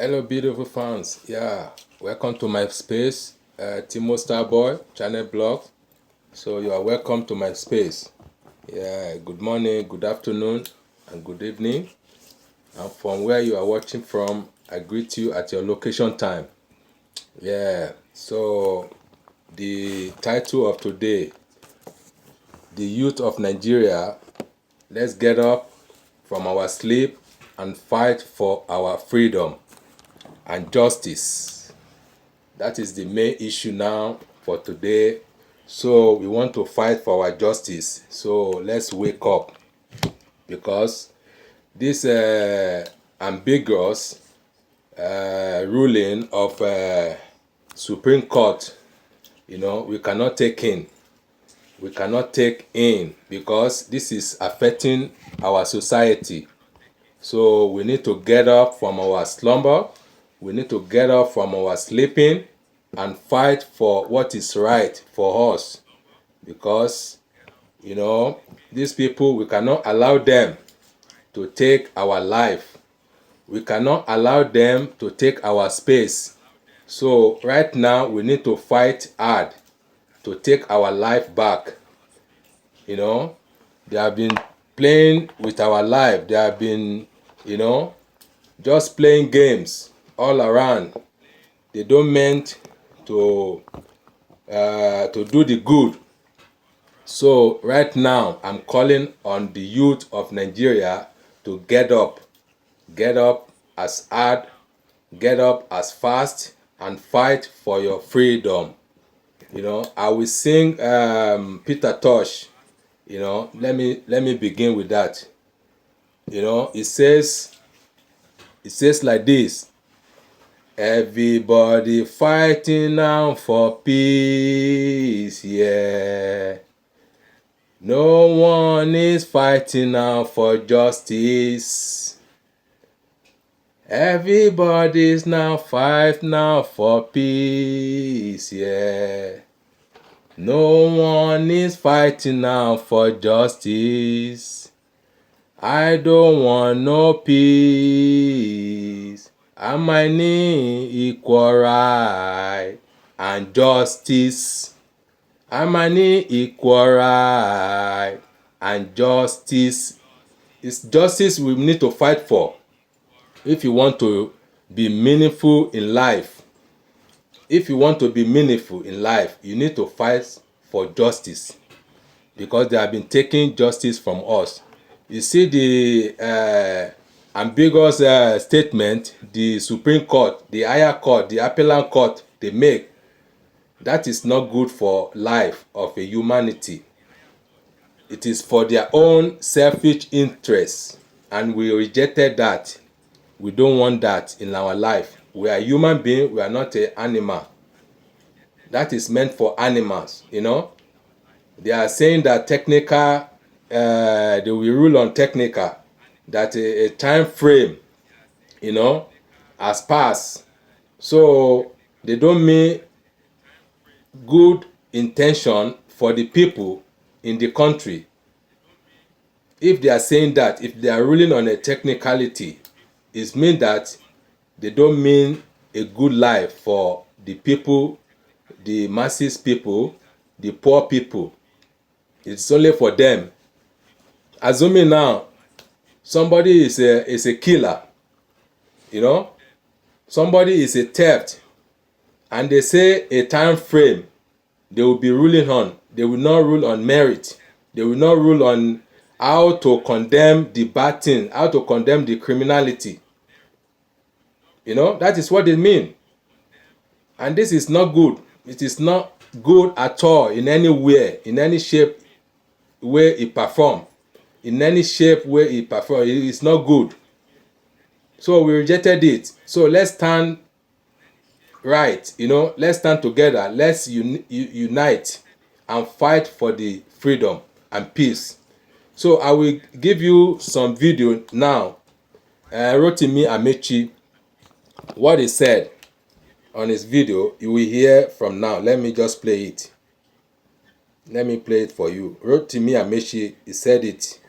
Hello, beautiful fans. Yeah, welcome to my space, Timo Starboy channel blog. So you are welcome to my space. Yeah, good morning, good afternoon, and good evening. And from where you are watching from, I greet you at your location time. Yeah. So the title of today, the youth of Nigeria. Let's get up from our sleep and fight for our freedom and justice. That is the main issue now for today. So we want to fight for our justice. So let's wake up, because this ambiguous ruling of Supreme Court, we cannot take in. We cannot take in because this is affecting our society. So we need to get up from our slumber. We need to get up from our sleeping and fight for what is right for us. Because, these people, we cannot allow them to take our life. We cannot allow them to take our space. So right now, we need to fight hard to take our life back. They have been playing with our life. They have been, just playing games all around. They don't meant to do the good. So right now, I'm calling on the youth of Nigeria to get up as hard, get up as fast, and fight for your freedom. I will sing Peter Tosh. Let me begin with that. It says like this: everybody fighting now for peace, yeah. No one is fighting now for justice. Everybody's now fighting now for peace, yeah. No one is fighting now for justice. I don't want no peace. I might need equal right and justice. I might need equal right and justice. It's justice we need to fight for if you want to be meaningful in life. If you want to be meaningful in life, you need to fight for justice, because they have been taking justice from us. You see the ambiguous statement the Supreme Court, the higher court, the appellate court they make. That is not good for life of a humanity. It is for their own selfish interests, and we rejected that. We don't want that in our life. We are human beings. We are not an animal. That is meant for animals. They are saying that technical, they will rule on technical, that a time frame, has passed. So they don't mean good intention for the people in the country. If they are saying that, if they are ruling on a technicality, it means that they don't mean a good life for the people, the masses people, the poor people. It's only for them. Assuming now somebody is a killer, somebody is a theft, and they say a time frame they will be ruling on. They will not rule on merit. They will not rule on how to condemn the bad thing, how to condemn the criminality. That is what they mean. And this is not good. It is not good at all in any way, in any shape, way it perform. In any shape, way it perform. It is not good. So we rejected it. So let's stand right. Let's stand together. Let's unite and fight for the freedom and peace. So I will give you some video now. Rotimi Amechi, what he said on his video, you will hear from now. Let me just play it. Let me play it for you. Rotimi Amechi, he said it.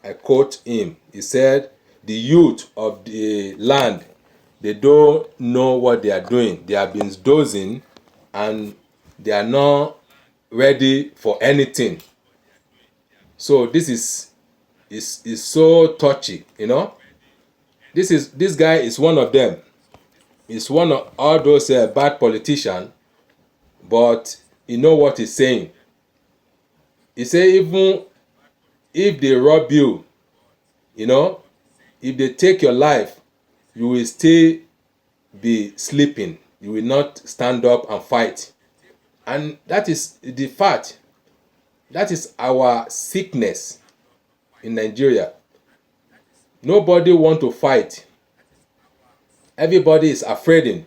I quote him. He said, the youth of the land, they don't know what they are doing. They have been dozing and they are not ready for anything. So this is so touchy, you know. This guy is one of them. He's one of all those bad politicians, but you know what he's saying. He say even if they rob you, you know, if they take your life, you will still be sleeping. You will not stand up and fight. And that is the fact. That is our sickness in Nigeria. Nobody want to fight. Everybody is afraid.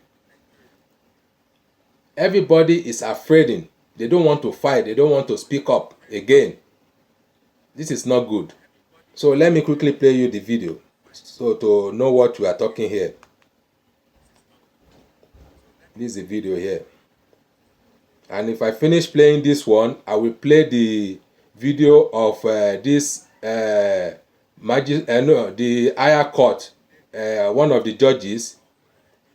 Everybody is afraid. They don't want to fight. They don't want to speak up again. This is not good. So let me quickly play you the video so to know what we are talking here. This is the video here. And if I finish playing this one, I will play the video of the higher court, one of the judges.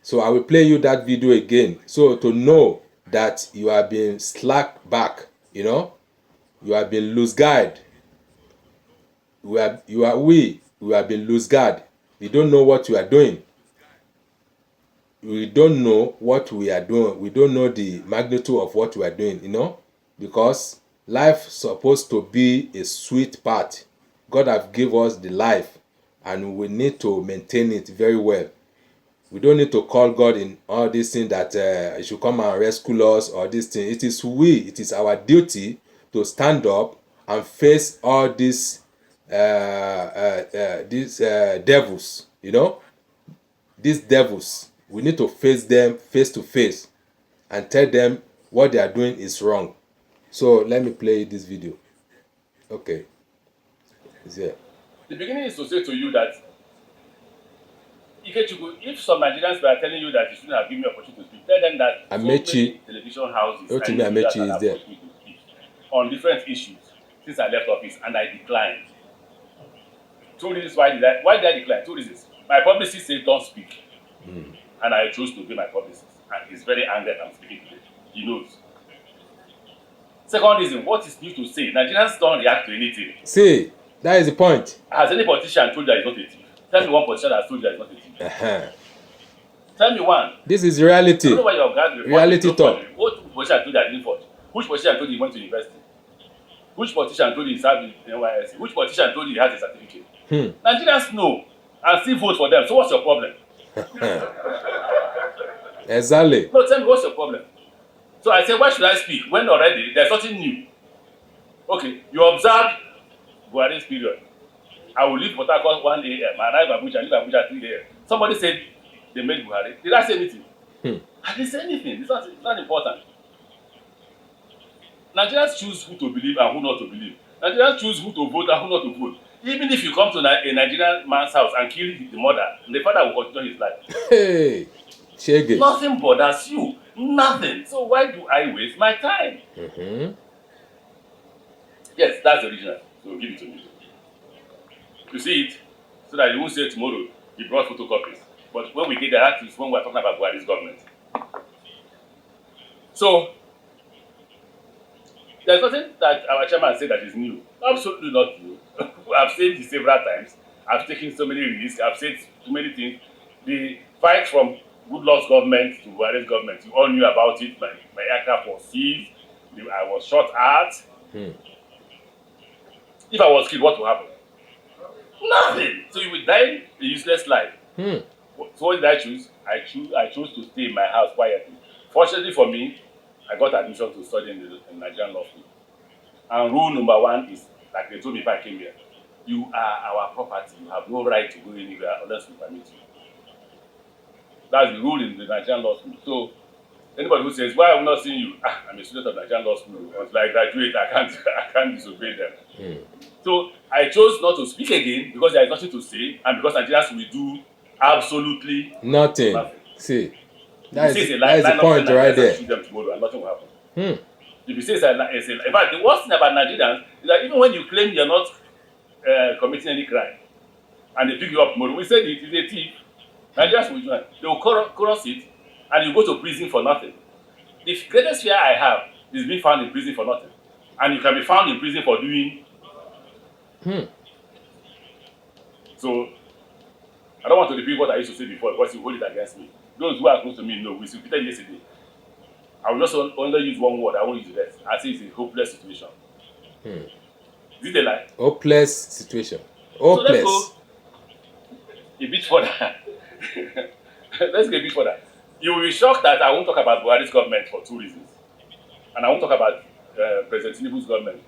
So I will play you that video again, so to know that you have been slack back, you know, you have been loose guard. We have been loose guard. We don't know what you are doing. We don't know what we are doing. We don't know the magnitude of what we are doing, you know, because life supposed to be a sweet part. God have given us the life, and we need to maintain it very well. We don't need to call God in all these things that he should come and rescue us or this thing. It is our duty to stand up and face all these devils, you know, these devils. We need to face them face to face and tell them what they are doing is wrong. So let me play this video. Okay. It's here. The beginning is to say to you that if some Nigerians were telling you that you shouldn't have given me opportunity to speak, tell them that so many television houses and media that have forced me to speak on different issues since I left office, and I declined. 2 reasons why did I decline? 2 reasons. My publicist said don't speak. And I chose to be my publicist. And he's very angry that I'm speaking today. He knows. Second reason, what is new to say? Nigerians don't react to anything. See, that is the point. Has any politician told you that he's not a thief? Tell me one politician that has told you that he's not a thief. Tell me one. This is reality. I don't know why your guys reality talk. What politician told you that he didn't forge? Which politician told you he went to university? Which politician told you he served in NYSC? Which politician told you he has a certificate? Nigerians know and still vote for them. So what's your problem? Exactly. No, tell me what's your problem. So I said, why should I speak when already there's nothing new? Okay, you observe Buhari's period. I will leave Port Harcourt 1 a.m. I arrive Abuja, leave Abuja at 3 a.m. Somebody said they made Buhari. Did I say anything? I didn't say anything. It's not important. Nigerians choose who to believe and who not to believe. Nigerians choose who to vote and who not to vote. Even if you come to a Nigerian man's house and kill the mother, the father will continue his life. Hey, Shege. Nothing bothers you. Nothing. So why do I waste my time? Yes, that's the original. So give it to me. You see it, so that you won't say tomorrow he brought photocopies. But when we get there, that is when we're talking about Buhari's government. So there's nothing that our chairman said that is new. Absolutely not new. I've said it several times. I've taken so many risks. I've said too many things. The fight from Goodluck's government to Buhari's government, you all knew about it. My aircraft was seized. I was shot at. If I was killed, what would happen? Nothing. So you would die a useless life. So what did I choose? I chose to stay in my house quietly. Fortunately for me, I got admission to study in Nigerian law school. And rule number 1 is, like they told me if I came here, you are our property. You have no right to go anywhere unless we permit you. That's the rule in the Nigerian law school. So anybody who says, why have I not seen you? I'm a student of Nigerian law school. Until I graduate, I can't disobey them. So I chose not to speak again because there is nothing to say, and because Nigerians will do absolutely nothing. See, that is the point right there. Shoot them tomorrow and nothing will happen. If you say in fact, the worst thing about Nigerians is that even when you claim you're not committing any crime, and they pick you up tomorrow, we said it is a thief. Nigerians will do that. They will cross it, and you go to prison for nothing. The greatest fear I have is being found in prison for nothing. And you can be found in prison for doing. So, I don't want to repeat what I used to say before because you hold it against me. Those who are close to me know. We repeated yesterday. I will just only use one word. I won't use the rest. I say it's a hopeless situation. Is it a lie? Hopeless situation. So let's Hopeless. go a bit further. Let's go a bit further. You will be shocked that I won't talk about Buhari's government for two reasons. And I won't talk about President Tinubu's government.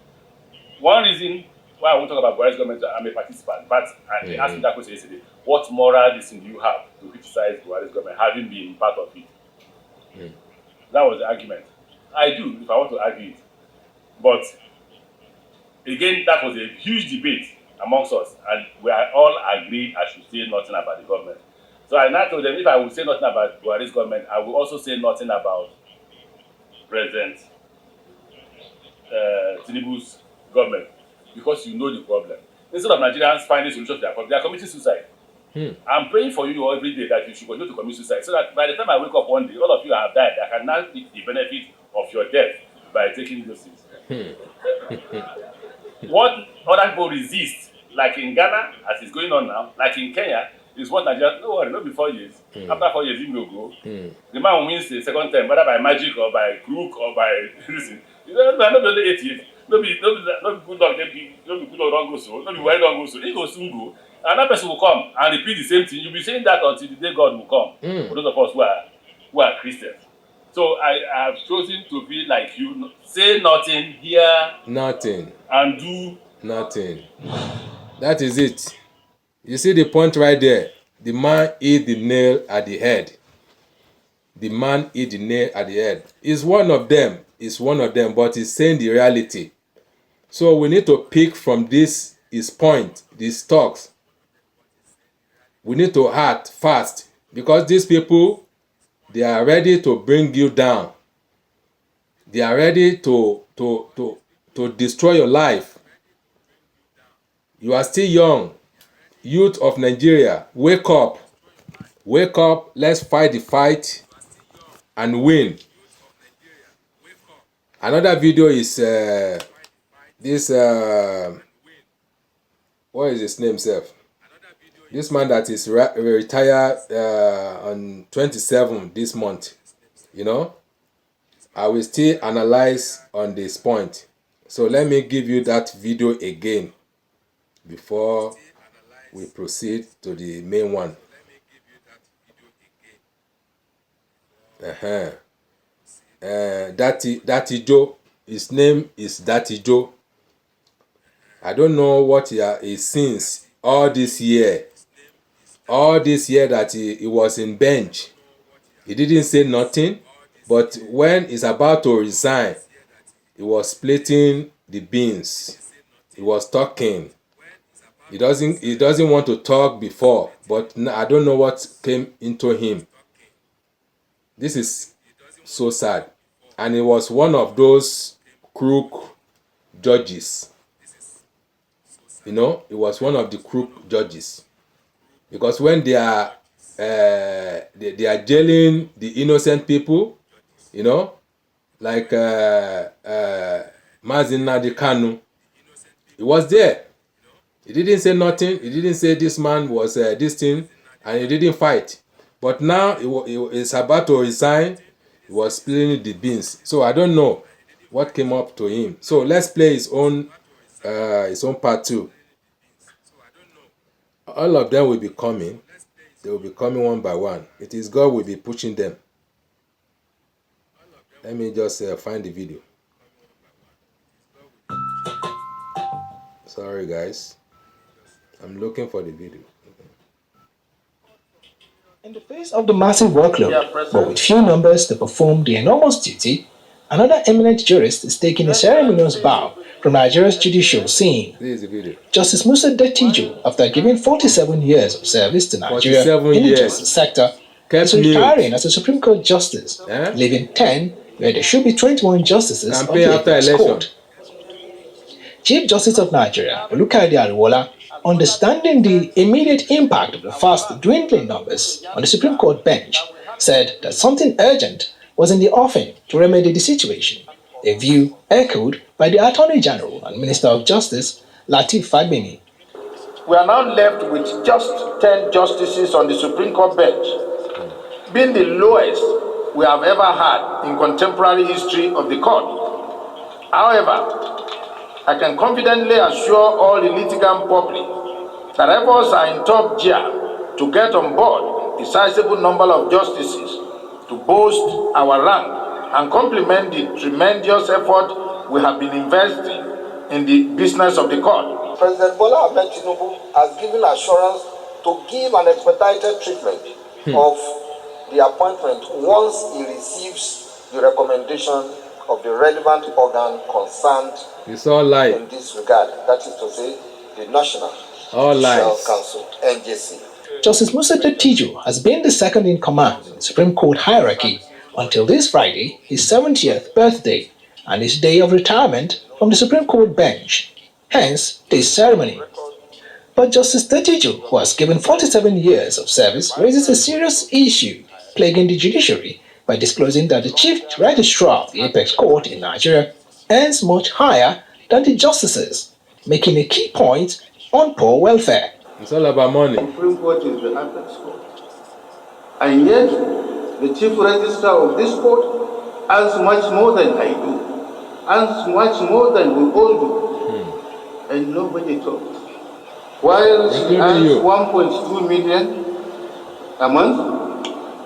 One reason why I won't talk about Buhari's government, I'm a participant. But they asked me that question yesterday. What moral reason do you have to criticize Buhari's government, having been part of it? That was the argument. I do, if I want to argue it. But again, that was a huge debate amongst us, and we are all agreed I should say nothing about the government. So I now told them if I would say nothing about Buhari's government, I will also say nothing about President Tinubu's government, because you know the problem. Instead of Nigerians finding solutions to their problem, they are committing suicide. I'm praying for you every day that you should continue to commit suicide, so that by the time I wake up one day, all of you have died. I can now take the benefit of your death by taking those things. What other people resist, like in Ghana, as it's going on now, like in Kenya, is what Nigeria, no worry, not be 4 years. After 4 years, he will go. The man wins the second time, whether by magic or by crook or by reason. Not be only 8 years. Not be good luck, not be good luck, don't go so. Not be why don't go so. He will soon go. Another person will come and repeat the same thing. You'll be saying that until the day God will come. For those of us who are Christians. So I have chosen to be like you. Say nothing, hear nothing, and do nothing. That is it. You see the point right there. The man hit the nail at the head. The man hit the nail at the head. He's one of them. He's one of them, but he's saying the reality. So we need to pick from this his point, these talks. We need to act fast, because these people, they are ready to bring you down. They are ready to destroy your life. You are still young. Youth of Nigeria, wake up. Wake up. Let's fight the fight and win. Another video is this what is his name, Seth? This man that is retired on 27 this month. You know, I will still analyze on this point. So let me give you that video again before we proceed to the main one. Daddy Joe, his name is Daddy Joe. I don't know what he is since all this year. All this year that he was in bench. He didn't say nothing, but when he's about to resign, he was splitting the beans. He was talking. He doesn't want to talk before, but I don't know what came into him. This is so sad. And he was one of those crook judges. You know, he was one of the crook judges. Because when they are jailing the innocent people, you know, like Mazin Nnamdi Kanu, he was there. He didn't say nothing. He didn't say this man was this thing, and he didn't fight. But now he is about to resign. He was spilling the beans. So I don't know what came up to him. So let's play his own part 2. All of them will be coming. They will be coming one by one. It is God will be pushing them. Let me just find the video. Sorry guys. I'm looking for the video. In the face of the massive workload, but with few numbers to perform the enormous duty, another eminent jurist is taking a ceremonious bow from Nigeria's judicial scene. This is the video. Justice Musa Dettijo, after giving 47 years of service to Nigeria in the justice sector, is retiring as a Supreme Court justice, leaving 10 where there should be 21 justices on the Apex Court. Chief Justice of Nigeria, Olukayode Ariwola, understanding the immediate impact of the fast dwindling numbers on the Supreme Court bench, said that something urgent was in the offing to remedy the situation, a view echoed by the Attorney General and Minister of Justice, Lateef Fagbemi. We are now left with just 10 justices on the Supreme Court bench, being the lowest we have ever had in contemporary history of the court. However, I can confidently assure all the litigant public that efforts are in top gear to get on board a sizable number of justices to boost our rank and complement the tremendous effort we have been investing in the business of the court. President Bola Ahmed Tinubu has given assurance to give an expedited treatment of the appointment once he receives the recommendation of the relevant organ concerned in this regard. That is to say, the National Judicial Council, NJC. Justice Musa Tijo has been the second in command in the Supreme Court hierarchy until this Friday, his 70th birthday, and his day of retirement from the Supreme Court bench. Hence, this ceremony. But Justice Tijo, who has given 47 years of service, raises a serious issue plaguing the judiciary by disclosing that the Chief Registrar of the Apex Court in Nigeria earns much higher than the justices, making a key point on poor welfare. It's all about money. The Supreme Court is the Apex Court. And yet, the Chief Registrar of this court earns much more than I do, earns much more than we all do. And nobody talks. While she earns 1.2 million a month,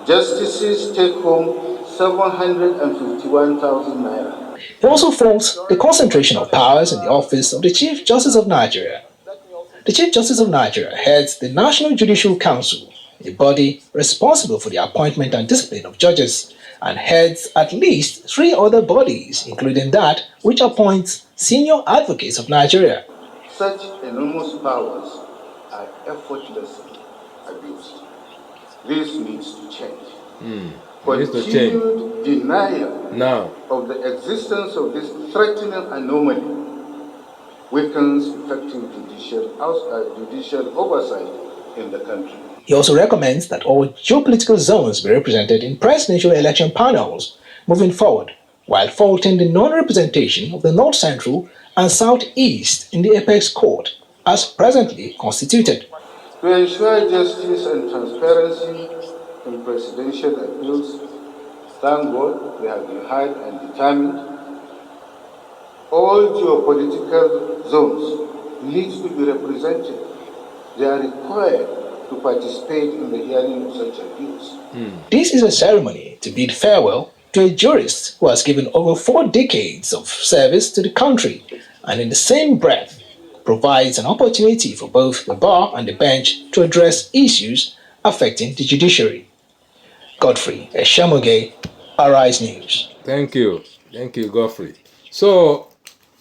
justices take home 751,000 naira. He also faults the concentration of powers in the office of the Chief Justice of Nigeria. The Chief Justice of Nigeria heads the National Judicial Council, a body responsible for the appointment and discipline of judges, and heads at least 3 other bodies, including that which appoints senior advocates of Nigeria. Such enormous powers are effortlessly abused. This needs to change. Continued denial of the existence of this threatening anomaly weakens effective judicial oversight in the country. He also recommends that all geopolitical zones be represented in presidential election panels moving forward, while faulting the non-representation of the North Central and Southeast in the Apex Court as presently constituted. To ensure justice and transparency in presidential appeals, thank God we have been hired and determined. All geopolitical zones need to be represented. They are required to participate in the hearing of such appeals. This is a ceremony to bid farewell to a jurist who has given over 4 decades of service to the country, and in the same breath provides an opportunity for both the bar and the bench to address issues affecting the judiciary. Godfrey Eshamoge, Arise News. Thank you, Godfrey. So,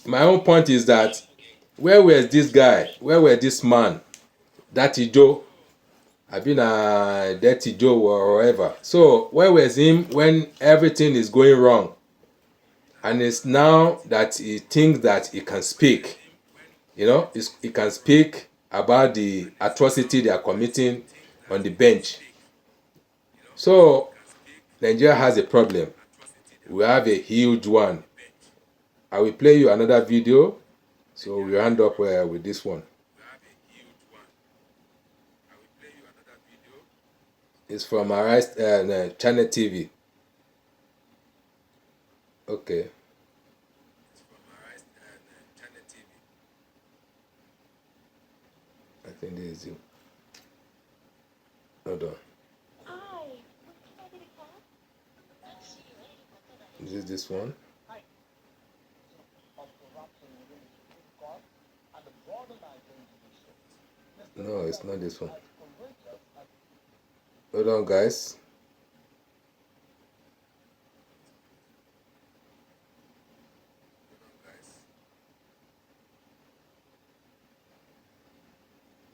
my own point is that where was this guy? Where was this man? That Joe? I've been a dirty Joe or whatever. So where was him when everything is going wrong? And it's now that he thinks that he can speak. You know, he can speak about the atrocity they are committing on the bench. So Nigeria has a problem. We have a huge one. I will play you another video. So we'll end up with this one. It's from Arise Channel TV. Okay. I think this is you. Hold on. Is this one? No, it's not this one. Hold on, guys.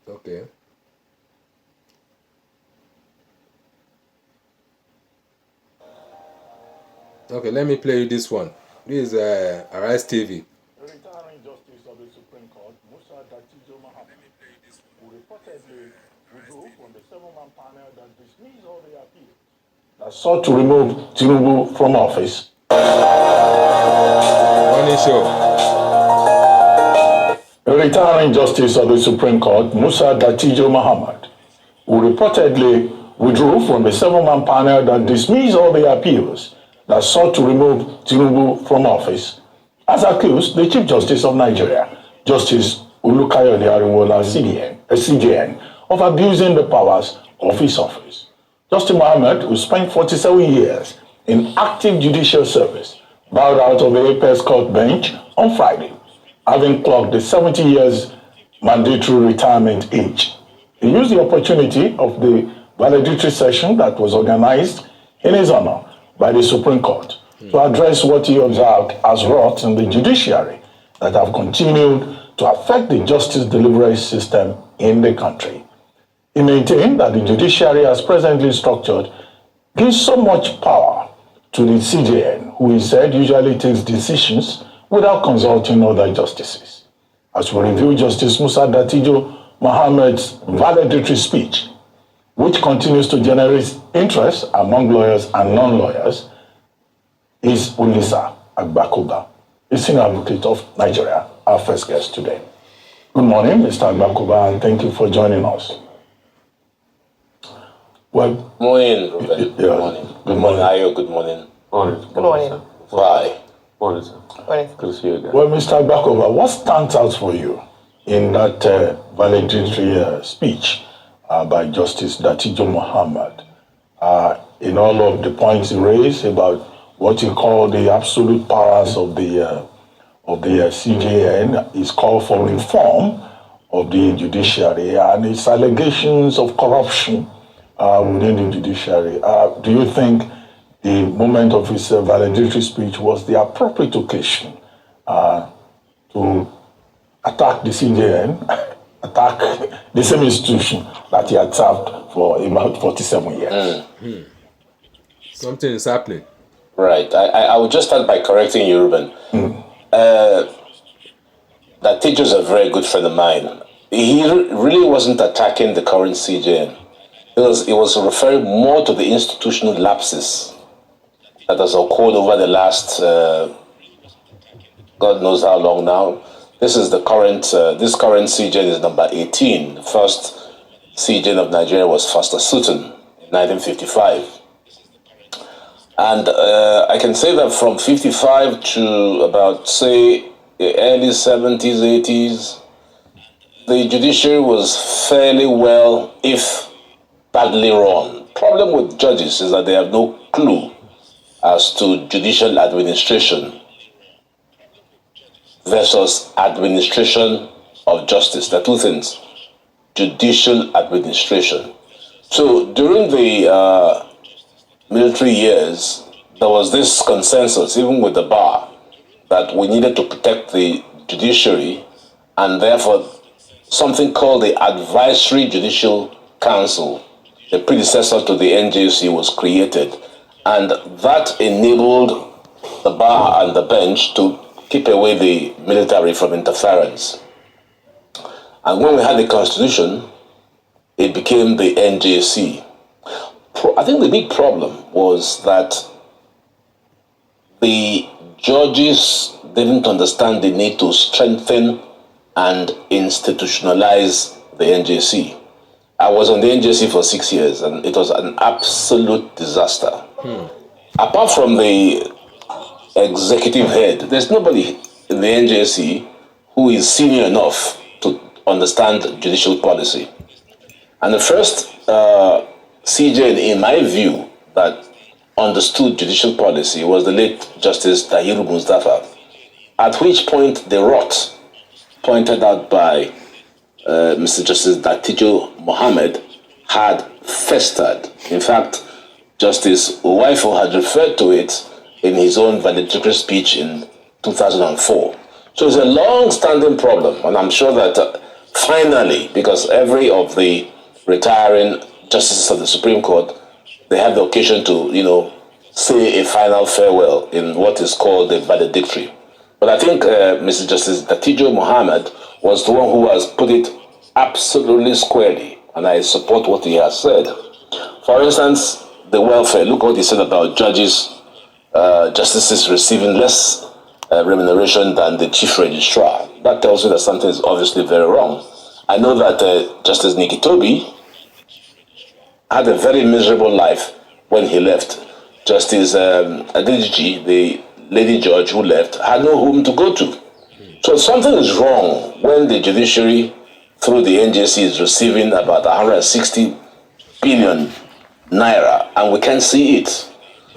Okay. Okay, let me play you this one. This is Arise TV. The retiring Justice of the Supreme that sought to remove Tinubu from office. Morning show. A retiring justice of the Supreme Court, Musa Datijo Muhammad, who reportedly withdrew from the 7-man panel that dismissed all the appeals that sought to remove Tinubu from office, has accused the Chief Justice of Nigeria, Justice Olukayode Ariwola CJN, of abusing the powers of his office. Justice Muhammad, who spent 47 years in active judicial service, bowed out of the Apex Court bench on Friday, having clocked the 70 years mandatory retirement age. He used the opportunity of the valedictory session that was organized in his honor by the Supreme Court to address what he observed as rot in the judiciary that have continued to affect the justice delivery system in the country. He maintained that the judiciary as presently structured gives so much power to the CJN, who he said usually takes decisions without consulting other justices. As we review Justice Musa Datijo Muhammad's valedictory speech, which continues to generate interest among lawyers and non-lawyers, is Ulisa Agbakoba, a senior advocate of Nigeria, our first guest today. Good morning, Mr. Agbakoba, and thank you for joining us. Well, morning, Ruben. Yeah. Good morning. Good morning, Ayo. Good morning. Morning. Good morning. Why? Morning, sir. Morning. Good to see you again. well, Mr. Agbakoba, what stands out for you in that valedictory speech by Justice Datijo Muhammad, in all of the points he raised about what he called the absolute powers of the CJN, his call for reform of the judiciary, and his allegations of corruption within the judiciary? Do you think the moment of his valedictory speech was the appropriate occasion to attack the CJN, attack the same institution that he had served for about 47 years? Something is happening. Right. I will just start by correcting you, Ruben. That teacher is a very good friend of mine. He really wasn't attacking the current CJN. It was referring more to the institutional lapses that has occurred over the last, God knows how long now. This is the current, this current CJN is number 18. The first CJN of Nigeria was Foster Sutton in 1955. And I can say that from 55 to about, say, the early 70s, 80s, the judiciary was fairly well, if badly run. Problem with judges is that they have no clue as to judicial administration versus administration of justice. There are two things. Judicial administration. So during the military years, there was this consensus, even with the bar, that we needed to protect the judiciary, and therefore something called the Advisory Judicial Council, the predecessor to the NJC, was created, and that enabled the bar and the bench to keep away the military from interference. And when we had the constitution, it became the NJC. I think the big problem was that the judges didn't understand the need to strengthen and institutionalize the NJC. I was on the NJC for 6 years, and it was an absolute disaster. Apart from the executive head, there's nobody in the NJC who is senior enough to understand judicial policy. And the first CJ, in my view, that understood judicial policy was the late Justice Tahiru Mustafa, at which point the rot pointed out by Mr. Justice Datijo Muhammad had festered. In fact, Justice Uwaifo had referred to it in his own valedictory speech in 2004. So it's a long-standing problem, and I'm sure that finally, because every of the retiring justices of the Supreme Court, they have the occasion to, say a final farewell in what is called the valedictory. But I think Mr. Justice Datijo Muhammad was the one who has put it absolutely squarely, and I support what he has said. For instance, the welfare. Look what he said about judges, justices receiving less remuneration than the chief registrar. That tells you that something is obviously very wrong. I know that Justice Nikitobi had a very miserable life when he left. Justice Adeji, the lady judge who left, had no home to go to. So something is wrong when the judiciary, through the NJC, is receiving about 160 billion naira, and we can't see it.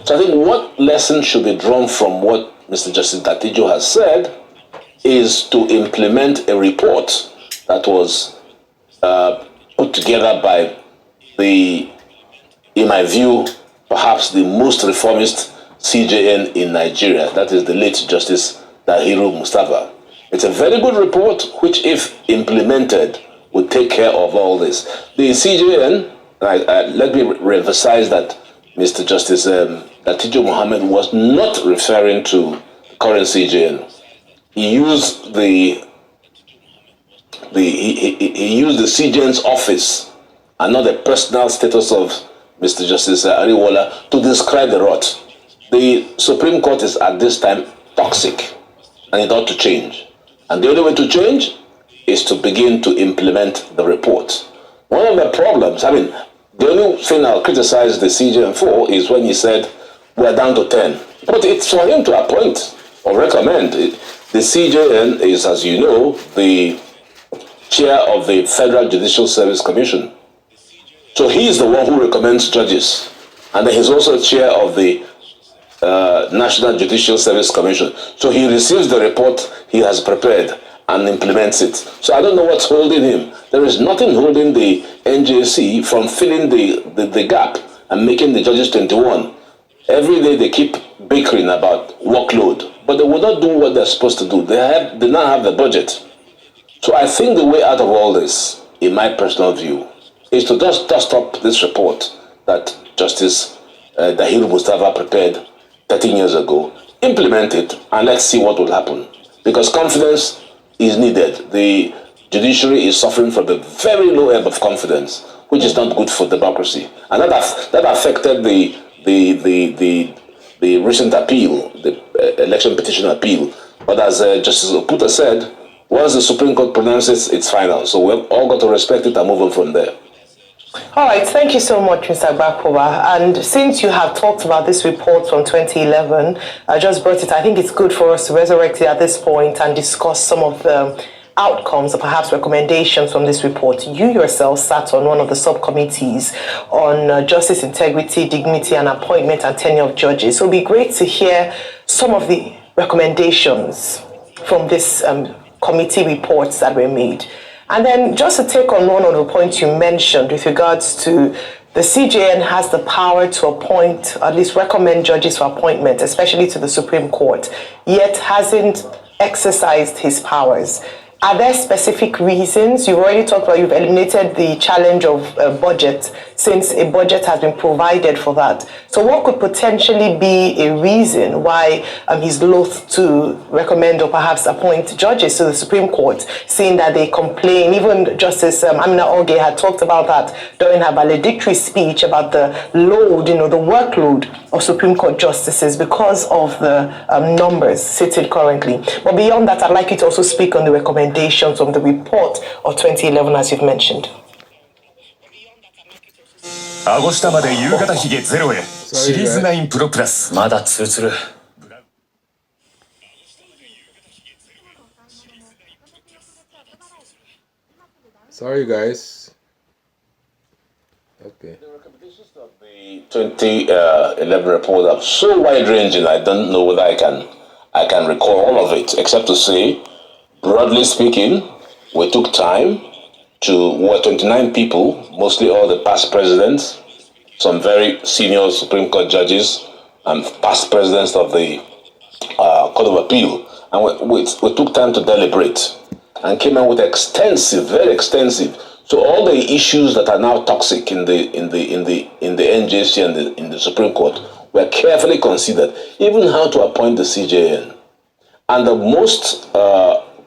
So I think what lesson should be drawn from what Mr. Justice Datijo has said is to implement a report that was put together by the, in my view, perhaps the most reformist CJN in Nigeria. That is the late Justice Dahiru Mustafa. It's a very good report, which, if implemented, would take care of all this. The CJN, let me re-emphasize that Mr. Justice Datijo Mohammed was not referring to the current CJN. He used he used the CJN's office and not the personal status of Mr. Justice Ariwola to describe the rot. The Supreme Court is at this time toxic, and it ought to change. And the only way to change is to begin to implement the report. One of the problems, the only thing I'll criticize the CJN for is when he said, we're down to 10. But it's for him to appoint or recommend. The CJN is, as you know, the chair of the Federal Judicial Service Commission. So he is the one who recommends judges. And then he's also chair of the National Judicial Service Commission. So he receives the report he has prepared and implements it. So I don't know what's holding him. There is nothing holding the NJC from filling the gap and making the judges 21. Every day they keep bickering about workload, but they will not do what they're supposed to do. They now have the budget. So I think the way out of all this, in my personal view, is to just dust up this report that Justice Dahiru Mustafa prepared 13 years ago, implement it, and let's see what will happen. Because confidence is needed. The judiciary is suffering from a very low ebb of confidence, which is not good for democracy. And that affected the recent appeal, the election petition appeal. But as Justice Oputa said, once the Supreme Court pronounces, it's final. So we've all got to respect it and move on from there. All right, thank you so much, Mr. Bakova. And since you have talked about this report from 2011, I just brought it. I think it's good for us to resurrect it at this point and discuss some of the outcomes or perhaps recommendations from this report. You yourself sat on one of the subcommittees on justice, integrity, dignity, and appointment and tenure of judges. So it would be great to hear some of the recommendations from this committee reports that were made. And then just to take on one of the points you mentioned with regards to the CJN has the power to appoint, at least recommend judges for appointment, especially to the Supreme Court, yet hasn't exercised his powers. Are there specific reasons? You've already talked about you've eliminated the challenge of budget since a budget has been provided for that. So what could potentially be a reason why he's loath to recommend or perhaps appoint judges to the Supreme Court, seeing that they complain? Even Justice Amina Oge had talked about that during her valedictory speech about the load, the workload of Supreme Court justices because of the numbers sitting currently. But beyond that, I'd like you to also speak on the recommendations from the report of 2011, as you've mentioned. Sorry, guys. Okay. The recommendations of the 2011 report are so wide-ranging. I don't know whether I can recall all of it, except to say, broadly speaking, we took time to, we were 29 people, mostly all the past presidents, some very senior Supreme Court judges, and past presidents of the Court of Appeal. And we took time to deliberate and came out with very extensive. So all the issues that are now toxic in the NJC and in the Supreme Court were carefully considered, even how to appoint the CJN. And the most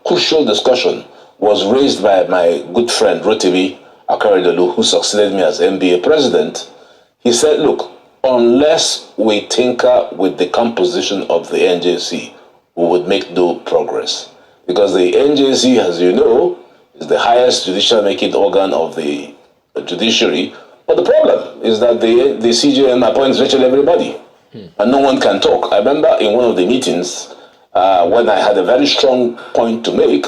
crucial discussion was raised by my good friend Rotimi Akaridolu, who succeeded me as MBA president. He said, look, unless we tinker with the composition of the NJC, we would make no progress. Because the NJC, as you know, is the highest judicial making organ of the judiciary. But the problem is that the CJN appoints virtually everybody, and no one can talk. I remember in one of the meetings, when I had a very strong point to make,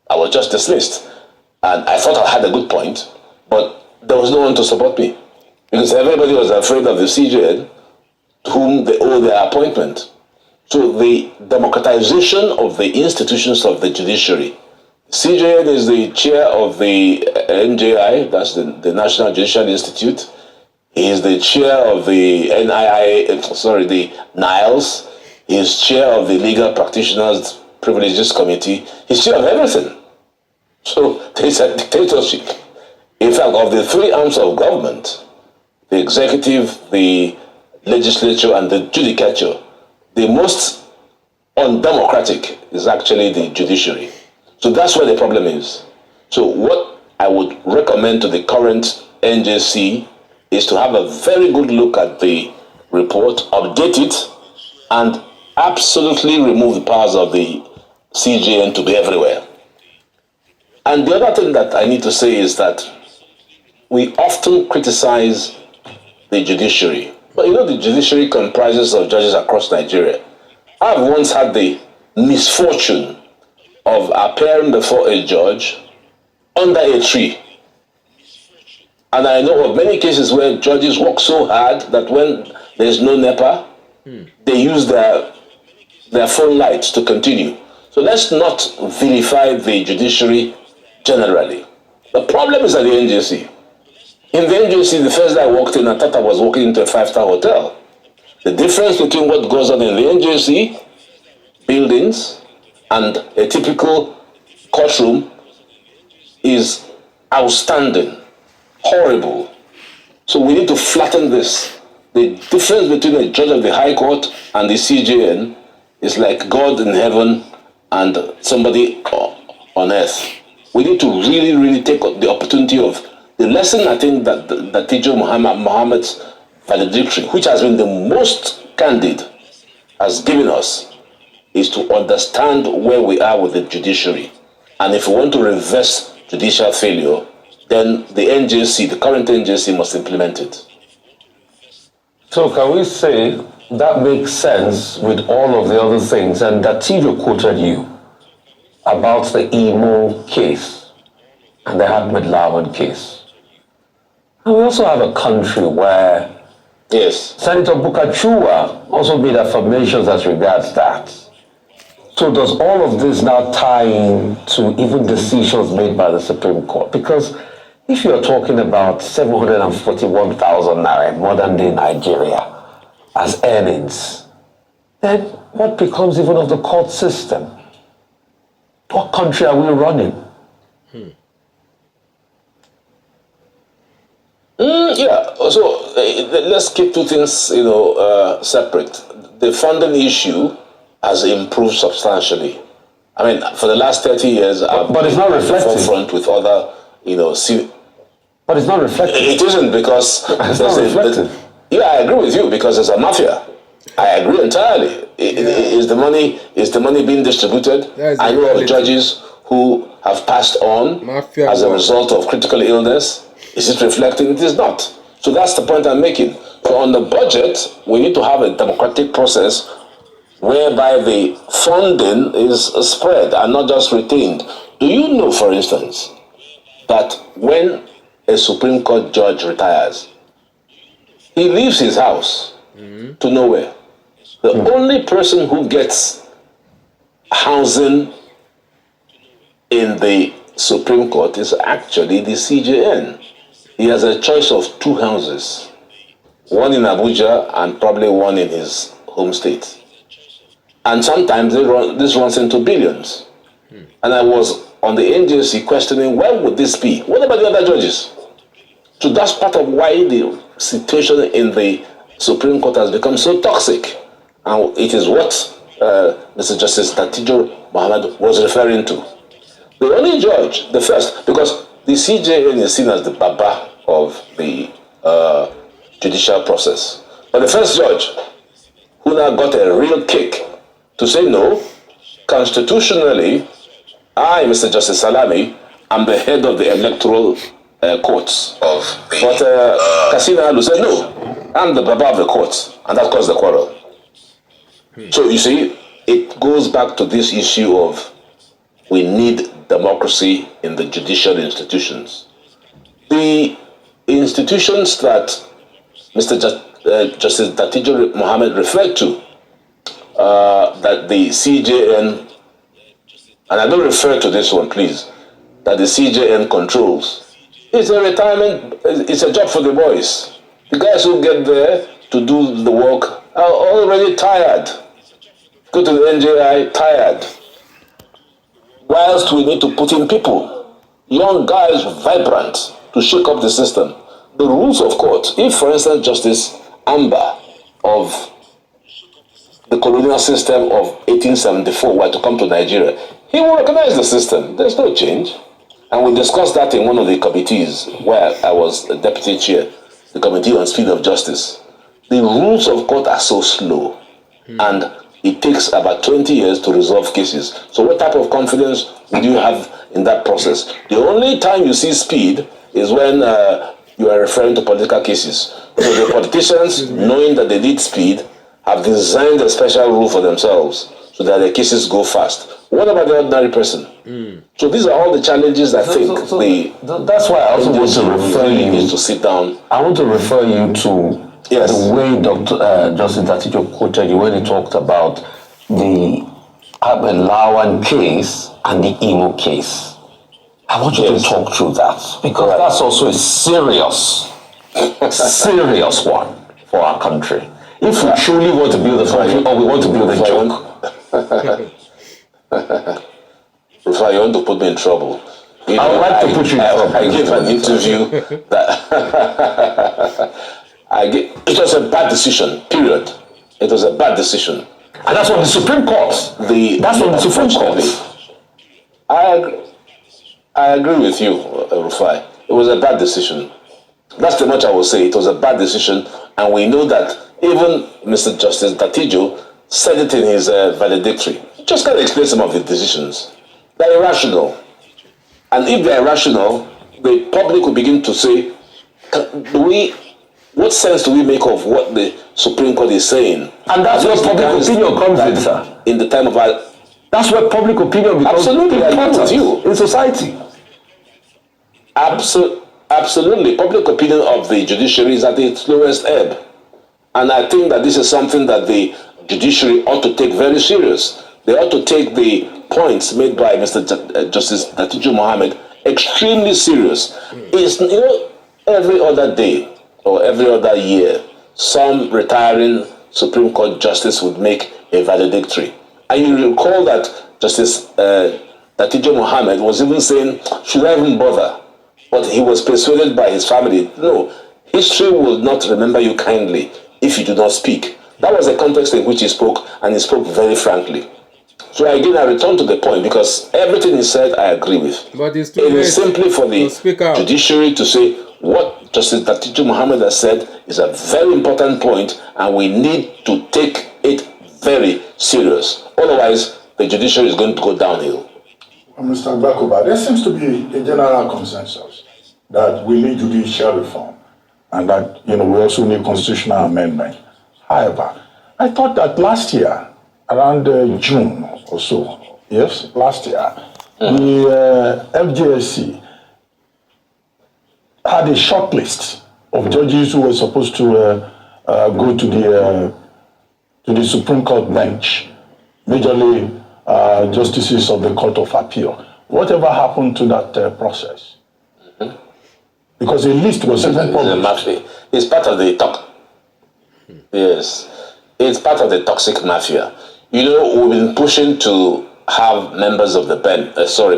I was just dismissed. And I thought I had a good point, but there was no one to support me. Because everybody was afraid of the CJN, to whom they owe their appointment. So the democratization of the institutions of the judiciary. CJN is the chair of the NJI, that's the National Judicial Institute. He is the chair of the the NILES. He is chair of the Legal Practitioners Privileges Committee. He's chair of everything. So there's a dictatorship. In fact, of the three arms of government, the executive, the legislature, and the judicature, the most undemocratic is actually the judiciary. So that's where the problem is. So what I would recommend to the current NJC is to have a very good look at the report, update it, and absolutely remove the powers of the CJN to be everywhere. And the other thing that I need to say is that we often criticize the judiciary. But you know, the judiciary comprises of judges across Nigeria. I've once had the misfortune of appearing before a judge under a tree. And I know of many cases where judges work so hard that when there's no NEPA, they use their phone lights to continue. So let's not vilify the judiciary generally. The problem is at the NJC. In the NJC, the first day I walked in, I thought I was walking into a 5-star hotel. The difference between what goes on in the NJC buildings and a typical courtroom is outstanding, horrible. So we need to flatten this. The difference between a judge of the High Court and the CJN is like God in heaven and somebody on earth. We need to really, really take the opportunity of the lesson, I think, that Teacher Muhammad's valedictory, which has been the most candid, has given us, is to understand where we are with the judiciary. And if we want to reverse judicial failure, then the NJC, the current NJC, must implement it. So can we say that makes sense with all of the other things, and that Tijo quoted you about the Imo case and the Ahmed Lawan case? And we also have a country where Senator Bukachua also made affirmations as regards that. So does all of this now tie in to even decisions made by the Supreme Court? Because if you're talking about 741,000 naira in modern day Nigeria as earnings, then what becomes even of the court system? What country are we running? So let's keep two things, separate. The funding issue has improved substantially. I mean, for the last 30 years, but it's not reflected. Forefront with other, But it's not reflected. It isn't because it's not reflected. I agree with you because there's a mafia. I agree entirely. Is the money being distributed? I know of judges who have passed on as a result of critical illness. Is it reflecting? It is not. So that's the point I'm making. So on the budget, we need to have a democratic process whereby the funding is spread and not just retained. Do you know, for instance, that when a Supreme Court judge retires, he leaves his house to nowhere? The only person who gets housing in the Supreme Court is actually the CJN. He has a choice of 2 houses, one in Abuja and probably one in his home state. And sometimes this runs into billions. And I was on the NJC questioning, why would this be? What about the other judges? So that's part of why the situation in the Supreme Court has become so toxic. And it is what Mr. Justice Tatijo Muhammad was referring to. The only judge, the first, because the CJN is seen as the baba of the judicial process. But the first judge, who now got a real kick to say no, constitutionally, I, Mr. Justice Salami, am the head of the electoral courts. But Kasina Alu said, no, I'm the baba of the courts, and that caused the quarrel. So you see, it goes back to this issue of we need democracy in the judicial institutions. The institutions that Mr. Justice Datijo Mohammed referred to, that the CJN, and I don't refer to this one, please, that the CJN controls, it's a retirement, it's a job for the boys. The guys who get there to do the work are already tired. Go to the NJI, tired. Whilst we need to put in people, young guys, vibrant, to shake up the system. The rules of court, if for instance Justice Amber of the colonial system of 1874 were to come to Nigeria, he will recognize the system. There's no change. And we discussed that in one of the committees where I was the deputy chair, the Committee on Speed of Justice. The rules of court are so slow, and it takes about 20 years to resolve cases. So what type of confidence would you have in that process? The only time you see speed is when you are referring to political cases. So the politicians, knowing that they need speed, have designed a special rule for themselves so that the cases go fast. What about the ordinary person? So these are all the challenges I think that's why I also want to refer you to sit down. I want to refer you to the way Dr. Justice Datijo quoted you when he talked about the Lawan case and the Imo case. I want you to talk through that, because that's also a serious one for our country. If we truly want to build a country, or we want to build a joke. Rufai, you want to put me in trouble. I would like to put you in trouble. I gave an interview that it was a bad decision, period. It was a bad decision. And that's what the Supreme Court. That's what the Supreme Court. I agree with you, Rufai. It was a bad decision. That's the much I will say. It was a bad decision, and we know that even Mr. Justice Datijo said it in his valedictory. Just can't explain some of the decisions. They're irrational. And if they're irrational, the public will begin to say, what sense do we make of what the Supreme Court is saying? And that's where public opinion comes in, sir. In the time of our... That's where public opinion becomes important in society. Absolutely. Public opinion of the judiciary is at its lowest ebb. And I think that this is something that the judiciary ought to take very serious. They ought to take the points made by Mr. Justice Datijo Mohammed extremely serious. It's, every other day or every other year, some retiring Supreme Court justice would make a valedictory. And you recall that Justice Datijo Mohammed was even saying, should I even bother? But he was persuaded by his family, no, history will not remember you kindly if you do not speak. That was the context in which he spoke, and he spoke very frankly. So again, I return to the point, because everything he said, I agree with. But it is simply for the judiciary to say what Justice Datijo Mohammed has said is a very important point, and we need to take it very serious. Otherwise, the judiciary is going to go downhill. Mr. Agbakoba, there seems to be a general consensus that we need judicial reform and that we also need constitutional amendment. However, I thought that last year, around June or so, yes, last year, the FJSC had a short list of judges who were supposed to go to the Supreme Court bench, majorly justices of the Court of Appeal. Whatever happened to that process? Because a list was even published. It's part of the Yes, it's part of the toxic mafia. We've been pushing to have members of the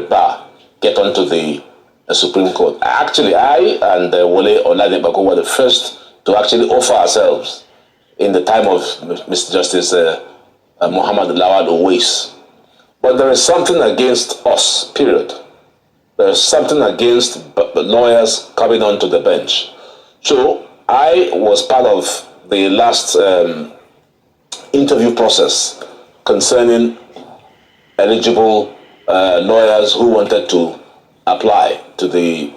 bar get onto the Supreme Court. Actually, I and Wole Oladebako were the first to actually offer ourselves in the time of Mr. Justice Muhammad Lawal Owais. But there is something against us, period. there's something against lawyers coming onto the bench. So I was part of the last interview process concerning eligible lawyers who wanted to apply to the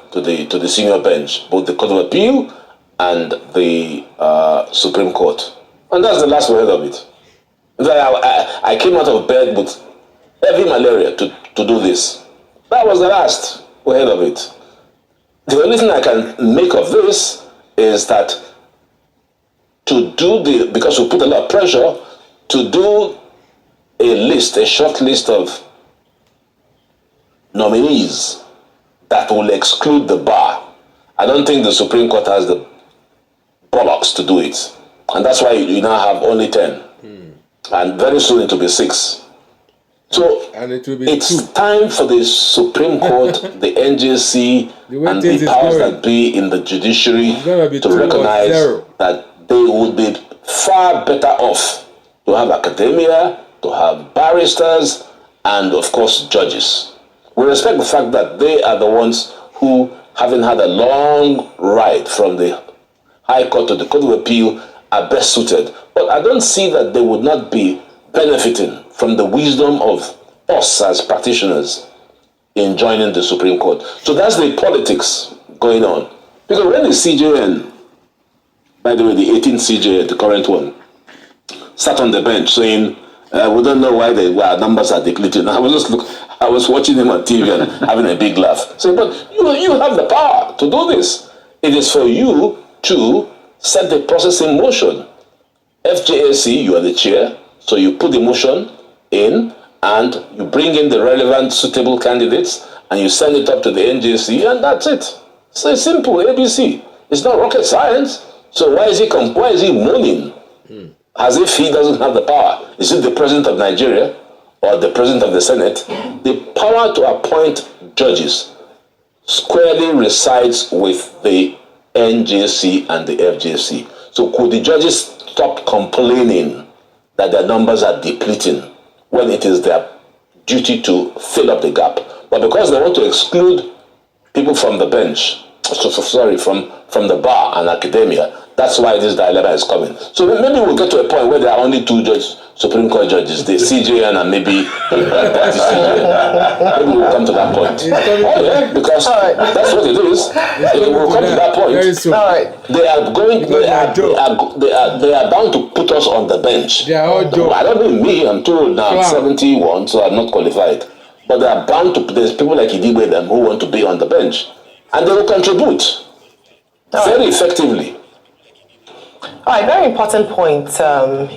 senior bench, both the Court of Appeal and the Supreme Court. And that's the last we heard of it. I came out of bed with heavy malaria to do this. That was the last we heard of it. The only thing I can make of this is that because we put a lot of pressure, to do a short list of nominees that will exclude the bar. I don't think the Supreme Court has the bollocks to do it. And that's why you now have only 10. And very soon it will be 6. So it's time for the Supreme Court, the NJC, and the powers that be in the judiciary to recognize that they would be far better off to have academia, to have barristers, and of course judges. We respect the fact that they are the ones who, having had a long ride from the High Court to the Court of Appeal, are best suited. But I don't see that they would not be benefiting from the wisdom of us as practitioners in joining the Supreme Court. So that's the politics going on. Because when the CJN, by the way, the 18th CJN, the current one, sat on the bench saying, we don't know why our numbers are depleting. I was watching him on TV and having a big laugh. Saying, but you have the power to do this. It is for you to set the process in motion. FJAC, you are the chair, so you put the motion in and you bring in the relevant suitable candidates and you send it up to the NJC and that's it. So it's simple, ABC. It's not rocket science. So why is he moaning? As if he doesn't have the power. Is it the president of Nigeria or the president of the Senate? The power to appoint judges squarely resides with the NJC and the FJC. So could the judges stop complaining that their numbers are depleting when it is their duty to fill up the gap? But because they want to exclude people from the bench, from the bar and academia, that's why this dilemma is coming. So maybe we'll get to a point where there are only 2 Supreme Court judges, the CJN and maybe the CJN. Maybe we'll come to that point. Oh yeah, because that's what it is. It will come to that point. Very soon. They are bound to put us on the bench. They are all jokes. I don't mean me, I'm too old now, I'm 71, so I'm not qualified. But they are bound to, there's people like Idigwe them who want to be on the bench. And they will contribute very effectively. All right, very important point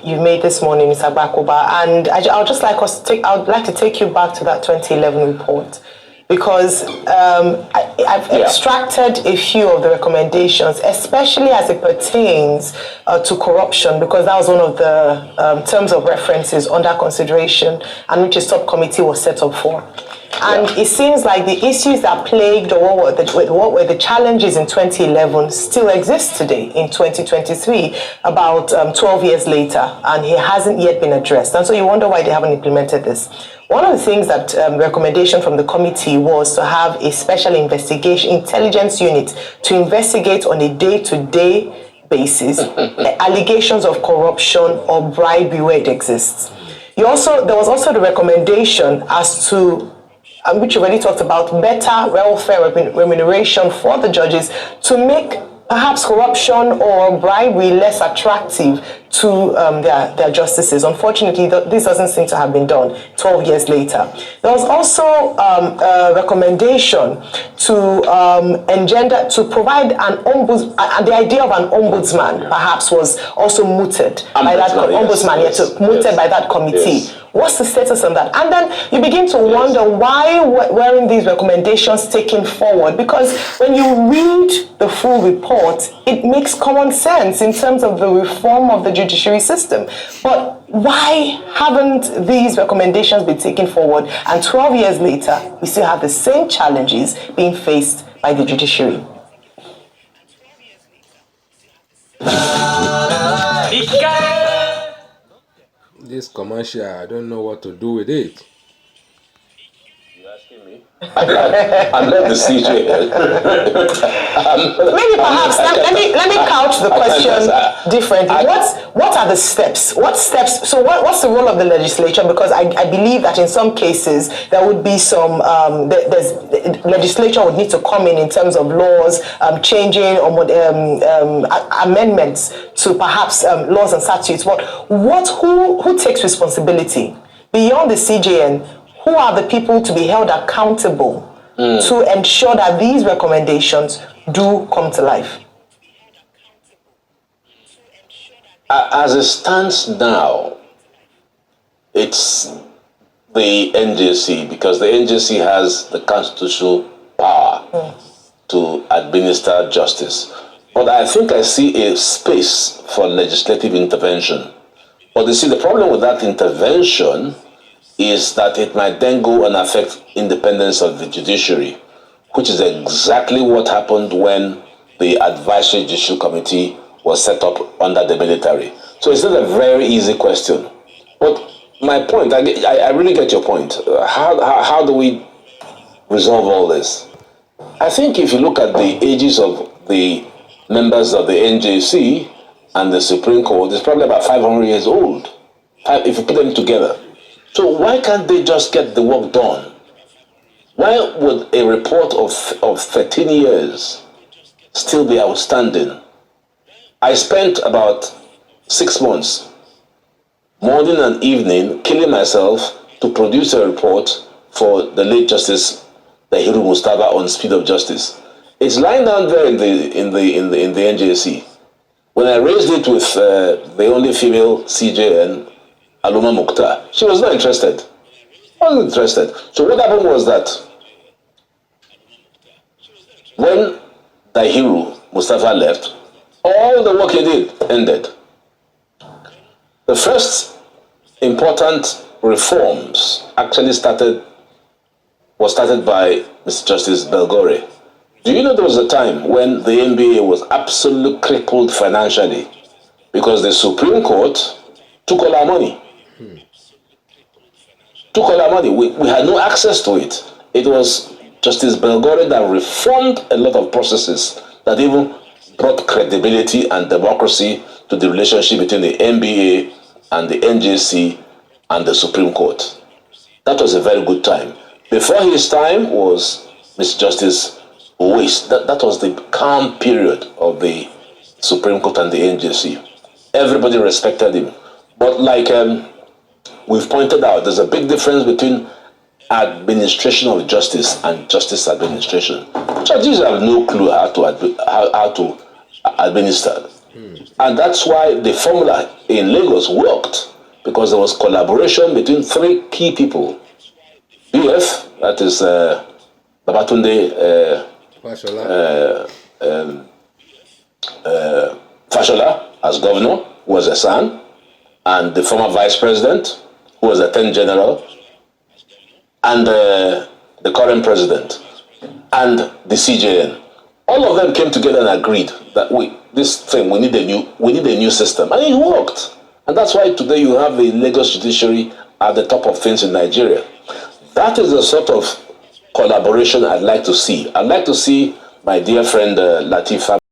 you made this morning, Mr. Bakoba, and I'd like to take you back to that 2011 report because I've extracted a few of the recommendations, especially as it pertains to corruption, because that was one of the terms of references under consideration and which a subcommittee was set up for. And it seems like the issues that plagued or what were the challenges in 2011 still exist today in 2023, about 12 years later, and it hasn't yet been addressed. And so you wonder why they haven't implemented this. One of the things that recommendation from the committee was to have a special intelligence unit to investigate on a day-to-day basis allegations of corruption or bribery where it exists. There was also the recommendation as to which you already talked about, better welfare remuneration for the judges to make perhaps corruption or bribery less attractive to their justices. Unfortunately, this doesn't seem to have been done 12 years later. There was also a recommendation to provide an ombudsman, the idea of an ombudsman perhaps was also mooted by that mooted by that committee. Yes. What's the status on that? And then you begin to wonder why weren't these recommendations taken forward? Because when you read the full report, it makes common sense in terms of the reform of the judiciary system. But why haven't these recommendations been taken forward? And 12 years later, we still have the same challenges being faced by the judiciary. This commercial, I don't know what to do with it. I'm not the CJ. Maybe perhaps let me couch the question differently. What are the steps? What's the role of the legislature? Because I believe that in some cases there would be some legislature would need to come in terms of laws, changing or amendments to perhaps laws and statutes. Who takes responsibility beyond the CJN? Who are the people to be held accountable to ensure that these recommendations do come to life? As it stands now, it's the NJC, because the NJC has the constitutional power to administer justice. But I think I see a space for legislative intervention. But you see, the problem with that intervention is that it might then go and affect independence of the judiciary, which is exactly what happened when the Advisory Judicial Committee was set up under the military. So it's not a very easy question. But my point, I really get your point. How do we resolve all this? I think if you look at the ages of the members of the NJC and the Supreme Court, it's probably about 500 years old, if you put them together. So why can't they just get the work done? Why would a report of 13 years still be outstanding? I spent about 6 months, morning and evening, killing myself to produce a report for the late Justice Dahiru Mustafa on speed of justice. It's lying down there in the NJC. When I raised it with the only female CJN, Aluma Mukhtar, she was not interested. Wasn't interested. So what happened was that when Dahiru Mustafa left, all the work he did ended. The first important reforms actually was started by Mr. Justice Belgore. Do you know there was a time when the NBA was absolutely crippled financially because the Supreme Court took all our money? Took all our money. We had no access to it. It was Justice Belgore that reformed a lot of processes that even brought credibility and democracy to the relationship between the NBA and the NJC and the Supreme Court. That was a very good time. Before his time was Mr. Justice Owais. That was the calm period of the Supreme Court and the NJC. Everybody respected him. But like we've pointed out, there's a big difference between administration of justice and justice administration. Judges have no clue how to administer. And that's why the formula in Lagos worked, because there was collaboration between 3 key people. BF, that is Babatunde Fashola as governor, who was a son, and the former vice president, who was Attorney General, and the current president, and the CJN. All of them came together and agreed that we need a new system, and it worked. And that's why today you have the Lagos Judiciary at the top of things in Nigeria. That is the sort of collaboration I'd like to see. I'd like to see my dear friend Lateef